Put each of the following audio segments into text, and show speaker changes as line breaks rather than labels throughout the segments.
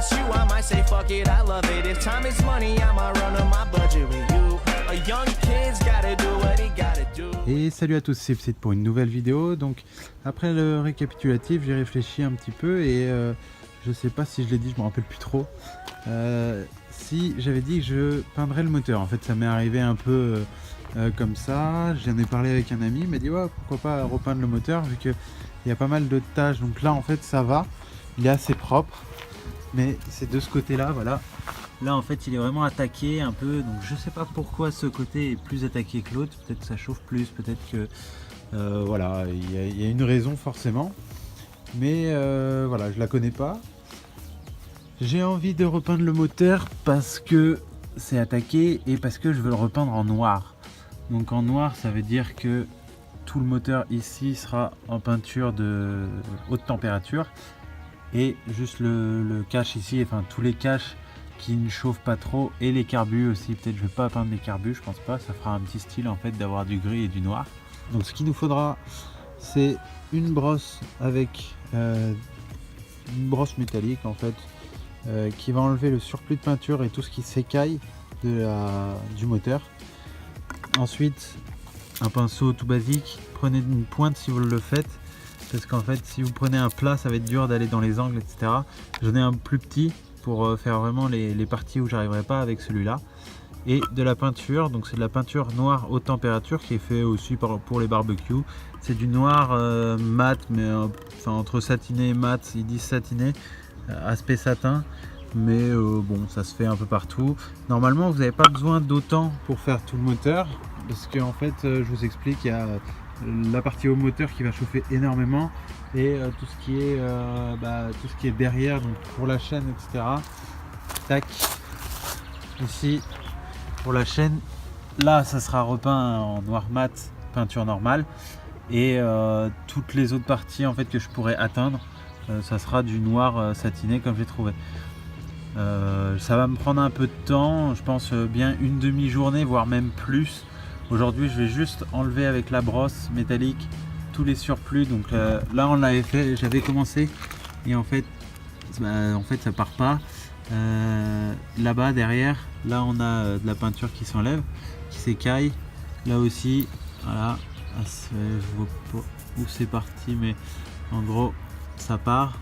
it's you, I might say fuck it, I love it. If time is money, I'ma run on my budget with you. A young kid's gotta do what he gotta do.
Et salut à tous, c'est Psyt pour une nouvelle vidéo. Donc après le récapitulatif, j'ai réfléchi un petit peu et je sais pas si je l'ai dit, je me rappelle plus trop. Si j'avais dit que je peindrais le moteur, en fait ça m'est arrivé un peu comme ça. J'en ai parlé avec un ami, il m'a dit ouais, pourquoi pas repeindre le moteur vu qu'il y a pas mal de tâches. Donc là en fait ça va, il est assez propre, mais c'est de ce côté là, voilà. Là en fait il est vraiment attaqué un peu, donc je sais pas pourquoi ce côté est plus attaqué que l'autre. Peut-être que ça chauffe plus, peut-être que voilà, il y a une raison forcément, mais voilà, je la connais pas. J'ai envie de repeindre le moteur parce que c'est attaqué et parce que je veux le repeindre en noir. Donc en noir ça veut dire que tout le moteur ici sera en peinture de haute température et juste le cache ici, enfin tous les caches qui ne chauffent pas trop, et les carbus aussi. Peut-être je vais pas peindre les carbus, je pense pas, ça fera un petit style en fait d'avoir du gris et du noir. Donc ce qu'il nous faudra, c'est une brosse avec une brosse métallique en fait, qui va enlever le surplus de peinture et tout ce qui s'écaille du moteur. Ensuite un pinceau tout basique, prenez une pointe si vous le faites, parce qu'en fait si vous prenez un plat ça va être dur d'aller dans les angles, etc. J'en ai un plus petit pour faire vraiment les parties où j'arriverai pas avec celui-là. Et de la peinture, donc c'est de la peinture noire haute température qui est fait aussi pour les barbecues. C'est du noir mat, mais enfin entre satiné et mat, ils disent satiné, aspect satin, mais bon ça se fait un peu partout. Normalement vous n'avez pas besoin d'autant pour faire tout le moteur, parce que en fait je vous explique, il y a la partie au moteur qui va chauffer énormément et tout ce qui est derrière, donc pour la chaîne, etc. Tac, ici pour la chaîne, là ça sera repeint en noir mat, peinture normale, et toutes les autres parties en fait que je pourrais atteindre, ça sera du noir satiné comme j'ai trouvé. Ça va me prendre un peu de temps, je pense bien une demi-journée, voire même plus. Aujourd'hui je vais juste enlever avec la brosse métallique tous les surplus. Donc là on l'avait fait, j'avais commencé et en fait ça part pas. Là-bas derrière, là on a de la peinture qui s'enlève, qui s'écaille. Là aussi, voilà, je vois pas où c'est parti, mais en gros ça part.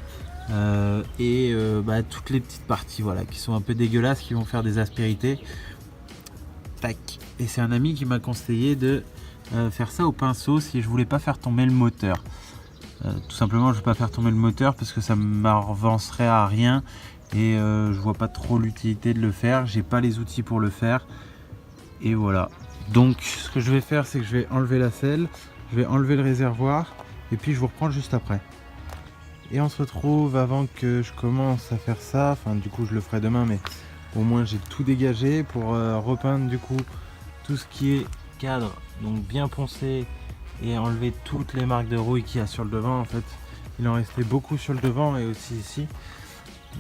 Toutes les petites parties voilà, qui sont un peu dégueulasses, qui vont faire des aspérités. Tac. Et c'est un ami qui m'a conseillé de faire ça au pinceau si je voulais pas faire tomber le moteur. Tout simplement je vais pas faire tomber le moteur parce que ça m'avancerait à rien et je vois pas trop l'utilité de le faire, j'ai pas les outils pour le faire et voilà. Donc ce que je vais faire, c'est que je vais enlever la selle, je vais enlever le réservoir et puis je vous reprends juste après. Et on se retrouve avant que je commence à faire ça, enfin du coup je le ferai demain, mais au moins j'ai tout dégagé pour repeindre du coup tout ce qui est cadre, donc bien poncé, et enlever toutes les marques de rouille qu'il y a sur le devant. En fait il en restait beaucoup sur le devant et aussi ici,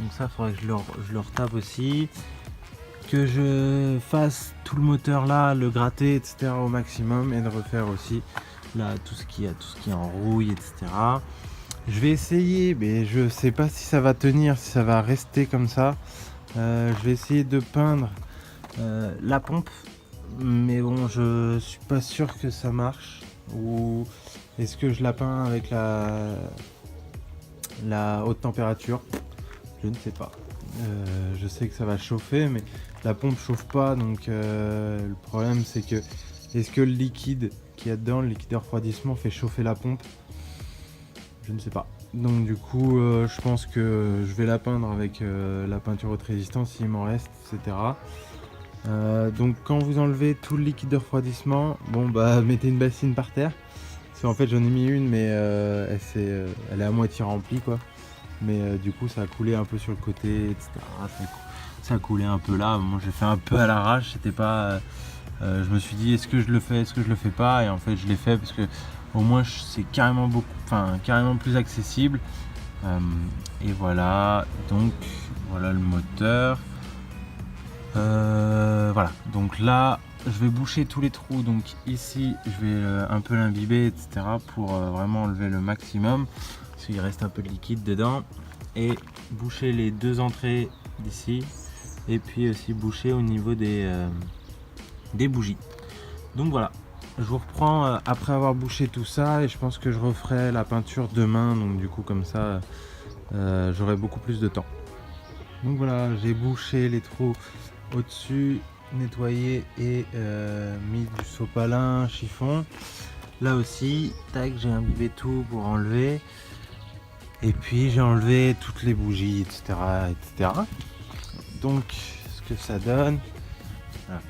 donc ça il faudrait que je le retape aussi, que je fasse tout le moteur là, le gratter, etc. au maximum, et de refaire aussi là tout ce qui est en rouille, etc. Je vais essayer, mais je sais pas si ça va tenir, si ça va rester comme ça. Je vais essayer de peindre la pompe, mais bon je suis pas sûr que ça marche. Ou est-ce que je la peins avec la haute température? Je ne sais pas. Je sais que ça va chauffer, mais la pompe chauffe pas, donc le problème c'est que est-ce que le liquide qu'il y a dedans, le liquide de refroidissement, fait chauffer la pompe? Je ne sais pas. Donc du coup je pense que je vais la peindre avec la peinture haute résistance s'il m'en reste, etc. Donc quand vous enlevez tout le liquide de refroidissement, bon bah mettez une bassine par terre, parce qu'en fait j'en ai mis une, mais elle est à moitié remplie quoi, mais du coup ça a coulé un peu sur le côté, etc. Ça a coulé un peu là. Moi j'ai fait un peu à l'arrache, c'était pas je me suis dit est-ce que je le fais, est-ce que je le fais pas, et en fait je l'ai fait parce que au moins c'est carrément carrément plus accessible. Et voilà, donc voilà le moteur. Voilà, donc là je vais boucher tous les trous, donc ici je vais un peu l'imbiber, etc. pour vraiment enlever le maximum, parce qu'il reste un peu de liquide dedans. Et
boucher les 2 entrées d'ici et puis aussi boucher au niveau des bougies. Donc voilà, je vous reprends après avoir bouché tout ça et je pense que je referai la peinture demain, donc du coup comme ça j'aurai beaucoup plus de temps. Donc voilà, j'ai bouché les trous au-dessus, nettoyé et mis du sopalin, chiffon. Là aussi, tac, j'ai imbibé tout pour enlever. Et puis j'ai enlevé toutes les bougies, etc. etc. Donc ce que ça donne, voilà.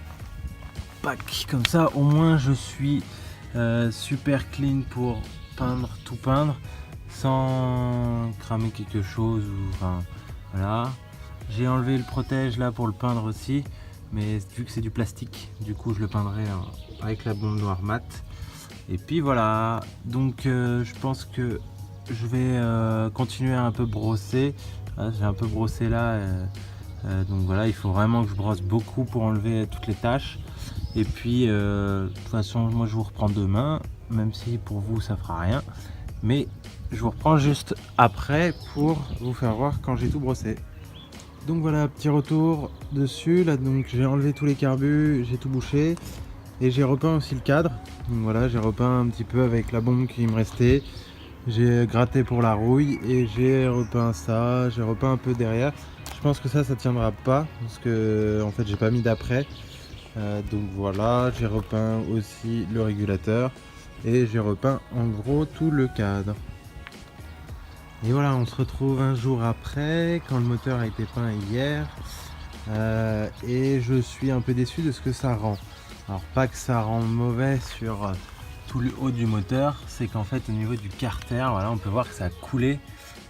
Pac, comme ça au moins je suis super clean pour peindre, tout peindre sans cramer quelque chose ou enfin voilà. J'ai enlevé le protège là pour le peindre aussi, mais vu que c'est du plastique, du coup je le peindrai avec la bombe noire mat. Et puis voilà, donc je pense que je vais continuer à un peu brosser. J'ai un peu brossé là, donc voilà, il faut vraiment que je brosse beaucoup pour enlever toutes les taches. Et puis de toute façon, moi je vous reprends demain, même si pour vous ça fera rien. Mais je vous reprends juste après pour vous faire voir quand j'ai tout brossé. Donc voilà, petit retour dessus. Là donc j'ai enlevé tous les carbus, j'ai tout bouché. Et j'ai repeint aussi le cadre. Donc voilà, j'ai repeint un petit peu avec la bombe qui me restait. J'ai gratté pour la rouille et j'ai repeint ça. J'ai repeint un peu derrière. Je pense que ça tiendra pas parce que en fait j'ai pas mis d'après. Donc voilà, j'ai repeint aussi le régulateur et j'ai repeint en gros tout le cadre. Et voilà, on se retrouve un jour après quand le moteur a été peint hier. Et je suis un peu déçu de ce que ça rend. Alors pas que ça rend mauvais sur tout le haut du moteur, c'est qu'en fait au niveau du carter, voilà, on peut voir que ça a coulé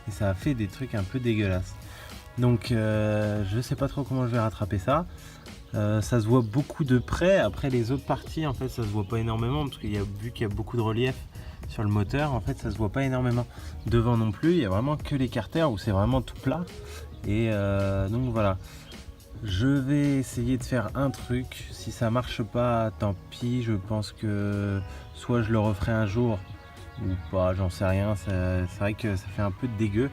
et ça a fait des trucs un peu dégueulasses. Donc je sais pas trop comment je vais rattraper ça. Ça se voit beaucoup de près. Après les autres parties en fait ça se voit pas énormément parce qu'il y a vu qu'il y a beaucoup de relief sur le moteur, en fait ça se voit pas énormément. Devant non plus, il y a vraiment que les carters où c'est vraiment tout plat. Et donc voilà. Je vais essayer de faire un truc, si ça marche pas tant pis, je pense que soit je le referai un jour ou pas, j'en sais rien, c'est vrai que ça fait un peu dégueu.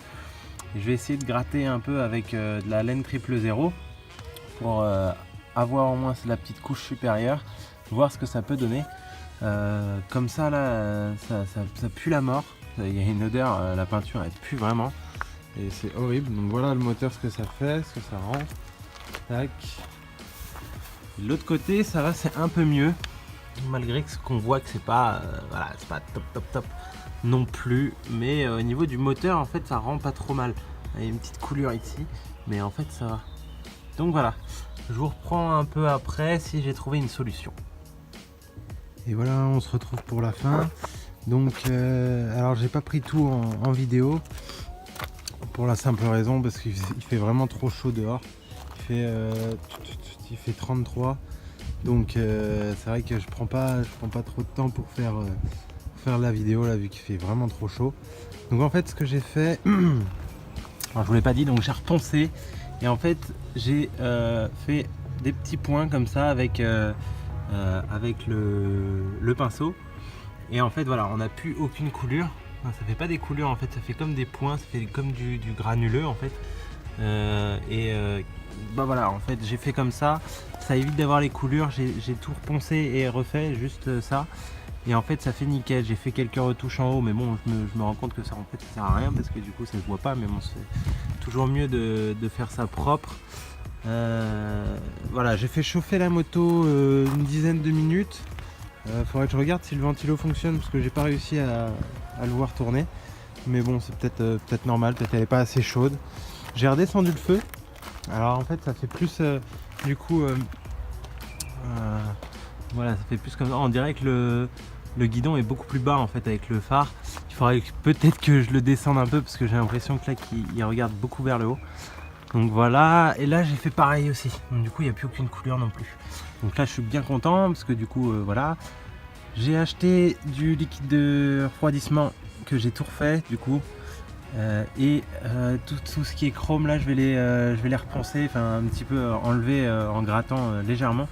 Et je vais essayer de gratter un peu avec de la laine 000 pour avoir au moins la petite couche supérieure, voir ce que ça peut donner. Comme ça là, ça pue la mort, il y a une odeur, la peinture elle pue vraiment et c'est horrible. Donc voilà le moteur, ce que ça fait, ce que ça rend. Tac. L'autre côté ça va, c'est un peu mieux malgré que ce qu'on voit que c'est pas voilà, c'est pas top non plus, mais au niveau du moteur en fait ça rend pas trop mal. Il y a une petite coulure ici mais en fait ça va. Donc voilà, je vous reprends un peu après si j'ai trouvé une solution. Et voilà, on se retrouve pour la fin. Donc alors j'ai pas pris tout en vidéo pour la simple raison parce qu'il fait vraiment trop chaud dehors. Il fait 33, donc c'est vrai que je prends pas trop de temps pour faire la vidéo là vu qu'il fait vraiment trop chaud. Donc en fait ce que j'ai fait, alors je vous l'ai pas dit, donc j'ai reponcé et en fait j'ai fait des petits points comme ça avec le pinceau et en fait voilà, on n'a plus aucune coulure. Enfin, ça fait pas des coulures en fait, ça fait comme des points, ça fait comme du granuleux en fait. Bah voilà, en fait j'ai fait comme ça évite d'avoir les coulures. J'ai tout reponcé et refait juste ça et en fait ça fait nickel. J'ai fait quelques retouches en haut mais bon je me rends compte que ça en fait ça sert à rien parce que du coup ça se voit pas, mais bon c'est toujours mieux de faire ça propre. Voilà, j'ai fait chauffer la moto une dizaine de minutes. Faudrait que je regarde si le ventilo fonctionne parce que j'ai pas réussi à le voir tourner, mais bon c'est peut-être normal, peut-être elle est pas assez chaude. J'ai redescendu le feu, alors en fait ça fait plus du coup voilà, ça fait plus comme ça. On dirait que le guidon est beaucoup plus bas en fait avec le phare. Il faudrait peut-être que je le descende un peu parce que j'ai l'impression que là qu'il regarde beaucoup vers le haut. Donc voilà, et là j'ai fait pareil aussi, donc du coup il n'y a plus aucune couleur non plus. Donc là je suis bien content parce que du coup voilà, j'ai acheté du liquide de refroidissement que j'ai tout refait du coup. Tout ce qui est chrome là je vais les reponcer, enfin un petit peu enlever en grattant légèrement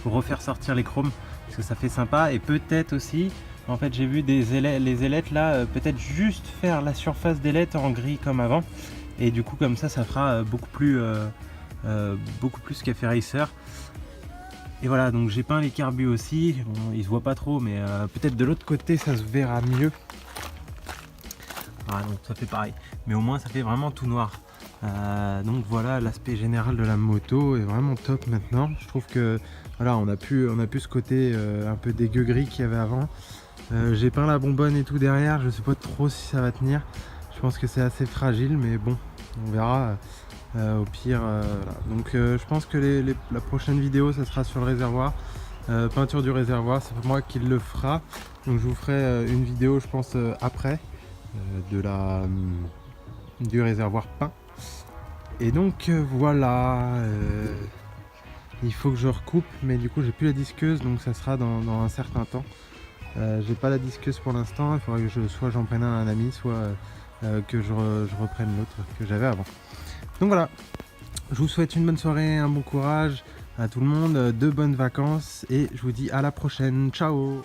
pour refaire sortir les chromes parce que ça fait sympa. Et peut-être aussi en fait j'ai vu les ailettes là, peut-être juste faire la surface d'ailettes en gris comme avant Et du coup comme ça fera beaucoup plus Café Racer. Et voilà, donc j'ai peint les carbus aussi. Bon, il se voit pas trop, mais peut-être de l'autre côté ça se verra mieux. Ah, donc ça fait pareil, mais au moins ça fait vraiment tout noir. Donc voilà, l'aspect général de la moto est vraiment top maintenant. Je trouve que voilà, on a pu ce côté un peu dégueu gris qu'il y avait avant. J'ai peint la bonbonne et tout derrière, je sais pas trop si ça va tenir. Je pense que c'est assez fragile, mais bon, on verra. Au pire, voilà. Donc je pense que la prochaine vidéo ça sera sur le réservoir, peinture du réservoir, c'est moi qui le fera. Donc je vous ferai une vidéo je pense après du réservoir peint. Et donc voilà, il faut que je recoupe, mais du coup j'ai plus la disqueuse, donc ça sera dans un certain temps. J'ai pas la disqueuse pour l'instant, il faudrait que soit j'en prenne un ami, soit que je reprenne l'autre que j'avais avant. Donc voilà, je vous souhaite une bonne soirée, un bon courage à tout le monde, de bonnes vacances et je vous dis à la prochaine, ciao.